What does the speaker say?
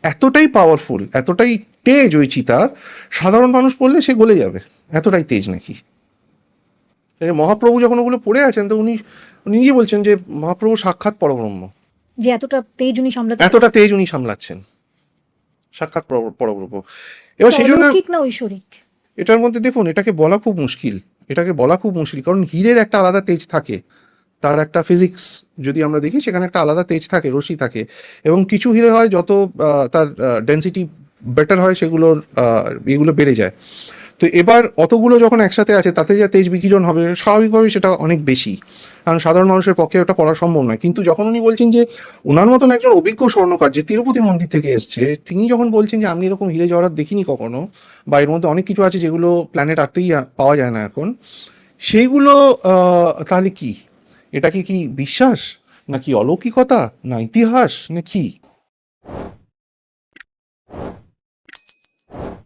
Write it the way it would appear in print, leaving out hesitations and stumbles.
এতটাই পাওয়ারফুল, এতটাই তেজ ওই চিতার, সাধারণ মানুষ পড়লে সে গলে যাবে, এতটাই তেজ নাকি। মহাপ্রভু যখন ওগুলো পড়ে আছেন তো উনি উনি নিজে বলছেন যে মহাপ্রভু সাক্ষাৎ পরব্রহ্ম, যে এতটা তেজ উনি সামলাচ্ছেন, এতটা তেজ উনি সামলাচ্ছেন, সাক্ষাৎ পরব্রহ্ম। এবার সেই জন্য অলৌকিক না ঐশ্বরিক? এটার মধ্যে দেখুন, এটাকে বলা খুব মুশকিল, এটাকে বলা খুব মুশকিল, কারণ হীরের একটা আলাদা তেজ থাকে, তার একটা ফিজিক্স যদি আমরা দেখি সেখানে একটা আলাদা তেজ থাকে, রশ্মি থাকে, এবং কিছু হিরে হয় যত তার ডেন্সিটি বেটার হয় সেগুলোর এগুলো বেড়ে যায়। তো এবার অতগুলো যখন একসাথে আছে তাতে যা তেজ বিকিরণ হবে স্বাভাবিকভাবেই সেটা অনেক বেশি, কারণ সাধারণ মানুষের পক্ষে ওটা পড়া সম্ভব নয়। কিন্তু যখন উনি বলছেন যে ওনার মতন একজন অভিজ্ঞ স্বর্ণকার যে তিরুপতি মন্দির থেকে এসছে, তিনি যখন বলছেন যে আমি এরকম হিরে জহরাত দেখিনি কখনো, বা এর মধ্যে অনেক কিছু আছে যেগুলো প্ল্যানেট আর্থেই পাওয়া যায় না এখন, সেইগুলো তাহলে কি, এটা কি কি বিশ্বাস, নাকি অলৌকিকতা, না ইতিহাস, না কি?